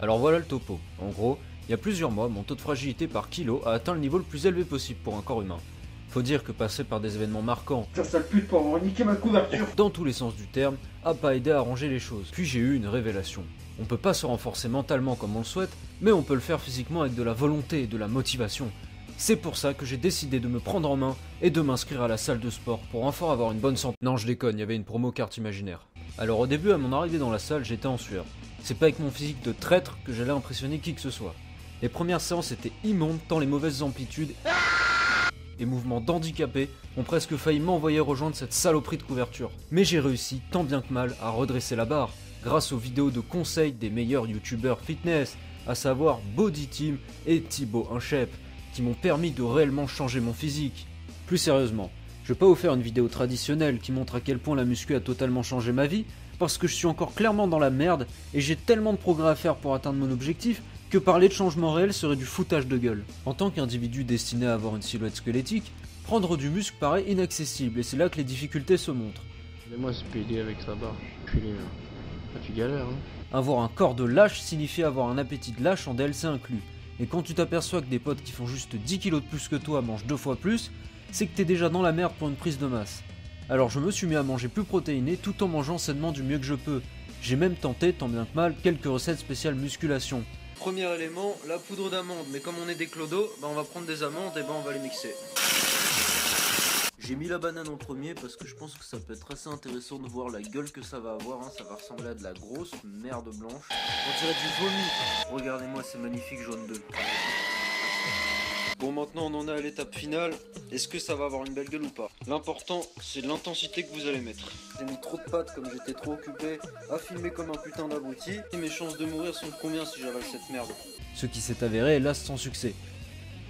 Alors voilà le topo. En gros, il y a plusieurs mois, mon taux de fragilité par kilo a atteint le niveau le plus élevé possible pour un corps humain. Faut dire que passer par des événements marquants, Ça sale pute pour avoir niqué ma couverture. dans tous les sens du terme, a pas aidé à arranger les choses. Puis j'ai eu une révélation. On peut pas se renforcer mentalement comme on le souhaite, mais on peut le faire physiquement avec de la volonté et de la motivation. C'est pour ça que j'ai décidé de me prendre en main et de m'inscrire à la salle de sport pour enfin avoir une bonne santé. Non, je déconne, il y avait une promo carte imaginaire. Alors au début, à mon arrivée dans la salle, j'étais en sueur. C'est pas avec mon physique de traître que j'allais impressionner qui que ce soit. Les premières séances étaient immondes tant les mauvaises amplitudes et mouvements d'handicapés ont presque failli m'envoyer rejoindre cette saloperie de couverture. Mais j'ai réussi tant bien que mal à redresser la barre grâce aux vidéos de conseils des meilleurs youtubeurs fitness, à savoir Body Team et Thibaut Inchep, qui m'ont permis de réellement changer mon physique. Plus sérieusement, je vais pas vous faire une vidéo traditionnelle qui montre à quel point la muscu a totalement changé ma vie, parce que je suis encore clairement dans la merde et j'ai tellement de progrès à faire pour atteindre mon objectif que parler de changement réel serait du foutage de gueule. En tant qu'individu destiné à avoir une silhouette squelettique, prendre du muscle paraît inaccessible et c'est là que les difficultés se montrent. Regardez-moi ce PD avec sa barre, culé là. Ah, tu galères hein. Avoir un corps de lâche signifie avoir un appétit de lâche en DLC inclus. Et quand tu t'aperçois que des potes qui font juste 10 kilos de plus que toi mangent 2 fois plus, c'est que t'es déjà dans la merde pour une prise de masse. Alors je me suis mis à manger plus protéiné tout en mangeant sainement du mieux que je peux. J'ai même tenté, tant bien que mal, quelques recettes spéciales musculation. Premier élément, la poudre d'amande, mais comme on est des clodos, on va prendre des amandes et on va les mixer. J'ai mis la banane en premier parce que je pense que ça peut être assez intéressant de voir la gueule que ça va avoir, ça va ressembler à de la grosse merde blanche. On dirait du vomi. Regardez-moi, c'est magnifique jaune d'œuf. Bon, maintenant on en est à l'étape finale. Est-ce que ça va avoir une belle gueule ou pas? L'important, c'est l'intensité que vous allez mettre. J'ai mis trop de pâtes comme j'étais trop occupé à filmer comme un putain d'abruti. Et mes chances de mourir sont de combien si j'avale cette merde? Ce qui s'est avéré, hélas, sans succès.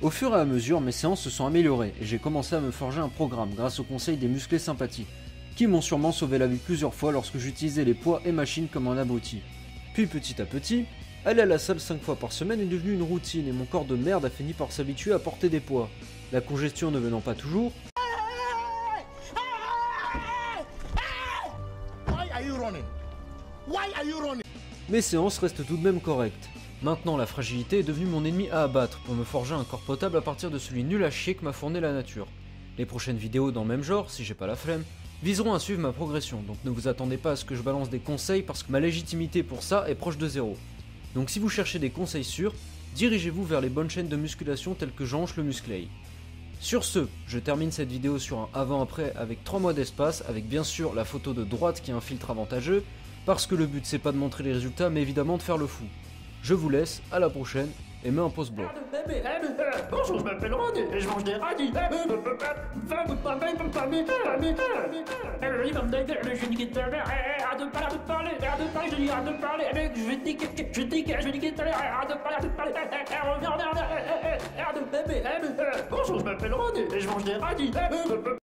Au fur et à mesure, mes séances se sont améliorées et j'ai commencé à me forger un programme grâce au conseil des musclés sympathiques, qui m'ont sûrement sauvé la vie plusieurs fois lorsque j'utilisais les poids et machines comme un abruti. Puis petit à petit, aller à la salle 5 fois par semaine est devenu une routine et mon corps de merde a fini par s'habituer à porter des poids. La congestion ne venant pas toujours, mes séances restent tout de même correctes. Maintenant, la fragilité est devenue mon ennemi à abattre pour me forger un corps potable à partir de celui nul à chier que m'a fourni la nature. Les prochaines vidéos dans le même genre, si j'ai pas la flemme, viseront à suivre ma progression, donc ne vous attendez pas à ce que je balance des conseils parce que ma légitimité pour ça est proche de zéro. Donc si vous cherchez des conseils sûrs, dirigez-vous vers les bonnes chaînes de musculation telles que Jeanche le Musclay. Sur ce, je termine cette vidéo sur un avant-après avec 3 mois d'espace, avec bien sûr la photo de droite qui est un filtre avantageux, parce que le but c'est pas de montrer les résultats mais évidemment de faire le fou. Je vous laisse, à la prochaine, et mets un pause bloc. Bonjour, je m'appelle Ronny et je mange des radis. Je dis que ta mère, arrête de parler, je dis arrête de parler, je dis que ta mère, arrête de parler, reviens, arrête de bébé. Bonjour, je m'appelle Ronny et je mange des radis.